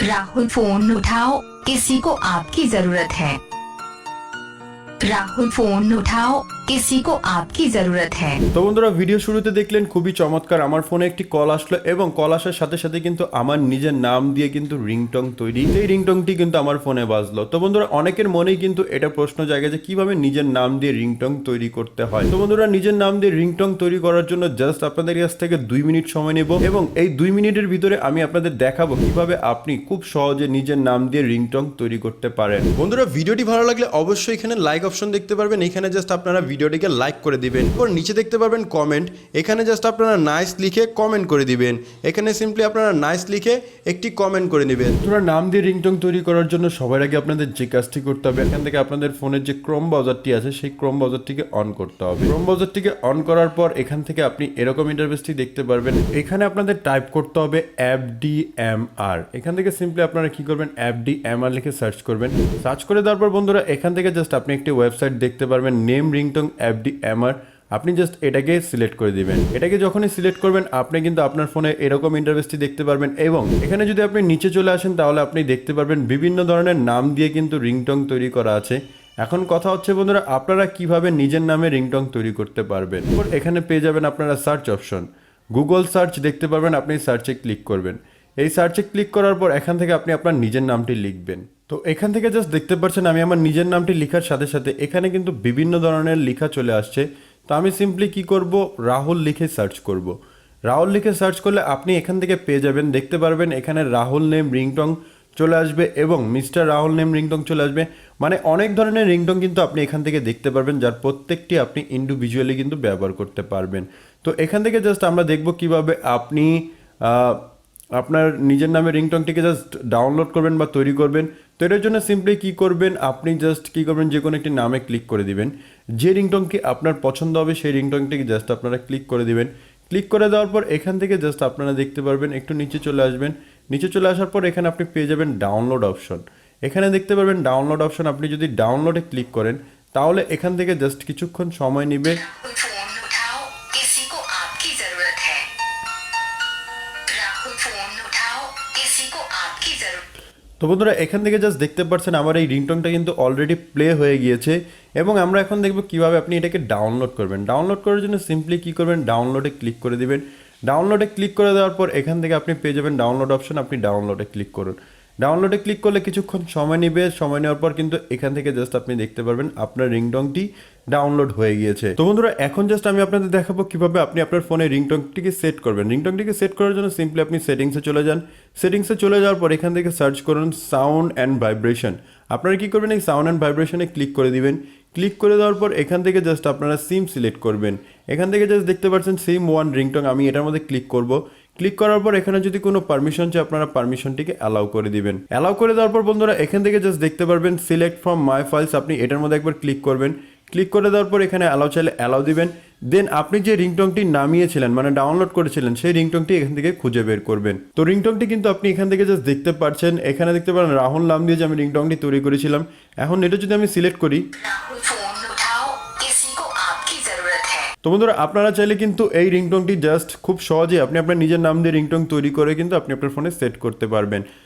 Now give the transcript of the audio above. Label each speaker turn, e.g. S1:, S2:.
S1: Rahul phone उठाओ, किसी को आपकी जरूरत है। राहुल फोन उठाओ, किसी को आपकी जरूरत है।
S2: তো বন্ধুরা ভিডিও শুরুতে দেখলেন খুবই চমৎকার আমার ফোনে একটি কল আসলো এবং কল আসার সাথে সাথে কিন্তু আমার নিজের নাম দিয়ে কিন্তু রিংটং তৈরি, এই রিংটংটি কিন্তু আমার ফোনে বাজলো। তো বন্ধুরা অনেকের মনেই কিন্তু এটা প্রশ্ন জায়গা যে কিভাবে নিজের নাম দিয়ে রিংটং তৈরি করতে হয়। তো বন্ধুরা নিজের নাম দিয়ে রিংটং তৈরি করার জন্য জাস্ট আপনাদের কাছ থেকে 2 মিনিট সময় নেব এবং এই 2 মিনিটের ভিতরে আমি আপনাদের দেখাবো কিভাবে আপনি খুব সহজে নিজের নাম দিয়ে রিংটং তৈরি করতে পারেন। বন্ধুরা ভিডিওটি ভালো লাগলে অবশ্যই এখানে লাইক অপশন দেখতে পারবেন, এখানে জাস্ট আপনারা ভিডিওটিকে লাইক করে দিবেন। এরপর নিচে দেখতে পারবেন কমেন্ট, এখানে জাস্ট আপনারা নাইস লিখে কমেন্ট করে দিবেন। এখানে সিম্পলি আপনারা নাইস লিখে একটি কমেন্ট করে নেবেন। তোমরা নাম দিয়ে রিংটং তৈরি করার জন্য সবার আগে আপনাদের যে কাজটি করতে হবে, এখান থেকে আপনাদের ফোনের যে ক্রোম ব্রাউজারটি আছে সেই ক্রোম ব্রাউজারটিকে অন করতে হবে। ক্রোম ব্রাউজারটিকে অন করার পর এখান থেকে আপনি এরকম ইন্টারফেসটি দেখতে পারবেন। এখানে আপনাদের টাইপ করতে হবে FDMR। এখান থেকে সিম্পলি আপনারা কি করবেন, FDMR লিখে সার্চ করবেন। সার্চ করে দেওয়ার পর বন্ধুরা এখান থেকে জাস্ট আপনি একটি ওয়েবসাইট দেখতে পারবেন, নেম রিংটং FDMR। আপনি জাস্ট এটাকে সিলেক্ট করে দিবেন। এটাকে যখনই সিলেক্ট করবেন আপনি কিন্তু আপনার ফোনে এরকম ইন্টারফেসটি দেখতে পারবেন এবং এখানে যদি আপনি নিচে চলে আসেন তাহলে আপনি দেখতে পারবেন বিভিন্ন ধরনের নাম দিয়ে কিন্তু রিংটং তৈরি করা আছে। এখন কথা হচ্ছে বন্ধুরা আপনারা কিভাবে নিজের নামে রিংটং তৈরি করতে পারবেন। এখানে পেয়ে যাবেন আপনারা সার্চ অপশন, গুগল সার্চ দেখতে পারবেন, আপনি সার্চে ক্লিক করবেন। এই সার্চে ক্লিক করার পর এখান থেকে আপনি আপনার নিজের নামটি লিখবেন। তো এখান থেকে জাস্ট দেখতে পাচ্ছেন আমি আমার নিজের নামটি লেখার সাথে সাথে এখানে কিন্তু বিভিন্ন ধরনের লেখা চলে আসছে। তো আমি সিম্পলি কি করব, রাহুল লিখে সার্চ করব। রাহুল লিখে সার্চ করলে আপনি এখান থেকে পেয়ে যাবেন, দেখতে পারবেন এখানে রাহুল নেম রিংটং চলে আসবে এবং মিস্টার রাহুল নেম রিংটং চলে আসবে। মানে অনেক ধরনের রিংটং কিন্তু আপনি এখান থেকে দেখতে পারবেন, যার প্রত্যেকটি আপনি ইন্ডিভিজুয়ালি কিন্তু ব্যবহার করতে পারবেন। তো এখান থেকে জাস্ট আমরা দেখব কিভাবে আপনি আপনার নিজের নামে রিংটংটিকে জাস্ট ডাউনলোড করবেন বা তৈরি করবেন। তো এটার জন্য সিম্পলি কী করবেন, আপনি জাস্ট কী করবেন, যে কোনো একটি নামে ক্লিক করে দিবেন। যে রিংটংটি আপনার পছন্দ হবে সেই রিংটংটিকে জাস্ট আপনারা ক্লিক করে দিবেন। ক্লিক করে দেওয়ার পর এখান থেকে জাস্ট আপনারা দেখতে পারবেন একটু নিচে চলে আসবেন। নিচে চলে আসার পর এখানে আপনি পেয়ে যাবেন ডাউনলোড অপশন। এখানে দেখতে পারবেন ডাউনলোড অপশন। আপনি যদি ডাউনলোডে ক্লিক করেন তাহলে এখান থেকে জাস্ট কিছুক্ষণ সময় নেবে। তো বন্ধুরা এখান থেকে জাস্ট দেখতে পাচ্ছেন আমার এই রিংটংটা কিন্তু অলরেডি প্লে হয়ে গিয়েছে এবং আমরা এখন দেখব কিভাবে আপনি এটাকে ডাউনলোড করবেন। ডাউনলোড করার জন্য সিম্পলি কি করবেন, ডাউনলোডে ক্লিক করে দিবেন। ডাউনলোডে ক্লিক করে দেওয়ার পর এখান থেকে আপনি পেয়ে যাবেন ডাউনলোড অপশন। আপনি ডাউনলোডে ক্লিক করুন। ডাউনলোডে ক্লিক করলে কিছুক্ষণ সময় নেবে। সময় নেওয়ার পর কিন্তু এখান থেকে জাস্ট আপনি দেখতে পারবেন আপনার রিংটংটি ডাউনলোড হয়ে গিয়েছে। তো বন্ধুরা এখন জাস্ট আমি আপনাদের দেখাবো কিভাবে আপনি আপনার ফোনে রিংটংটিকে সেট করবেন। রিংটংটিকে সেট করার জন্য সিম্পলি আপনি সেটিংসে চলে যান। সেটিংসে চলে যাওয়ার পর এখান থেকে সার্চ করুন সাউন্ড অ্যান্ড ভাইব্রেশন। আপনারা কি করবেন, এই সাউন্ড অ্যান্ড ভাইব্রেশনে ক্লিক করে দিবেন। ক্লিক করে দেওয়ার পর এখান থেকে জাস্ট আপনারা সিম সিলেক্ট করবেন। এখান থেকে জাস্ট দেখতে পাচ্ছেন সিম ওয়ান রিংটং, আমি এটার মধ্যে ক্লিক করব। ক্লিক করার পর এখানে যদি কোনো পারমিশন চাই আপনারা পারমিশনটিকে অ্যালাউ করে দিবেন। অ্যালাউ করে দেওয়ার পর বন্ধুরা এখান থেকে জাস্ট দেখতে পারবেন সিলেক্ট ফ্রম মাই ফাইলস, আপনি এটার মধ্যে একবার ক্লিক করবেন। ক্লিক করে দেওয়ার পর এখানে অ্যালাউ চাইলে অ্যালাউ দিবেন। দেন আপনি যে রিংটংটি নামিয়েছিলেন মানে ডাউনলোড করেছিলেন সেই রিংটংটি এখান থেকে খুঁজে বের করবেন। তো রিংটংটি কিন্তু আপনি এখান থেকে জাস্ট দেখতে পাচ্ছেন, এখানে দেখতে পারেন রাহুল নাম দিয়ে যে আমি রিংটংটি তৈরি করেছিলাম। এখন এটা যদি আমি সিলেক্ট করি, তো বন্ধুরা আপনারা চাইলে কিন্তু এই রিংটংটি জাস্ট খুব সহজে আপনি আপনার নিজের নাম দিয়ে রিংটং তৈরি করে কিন্তু আপনি আপনার ফোনে সেট করতে পারবেন।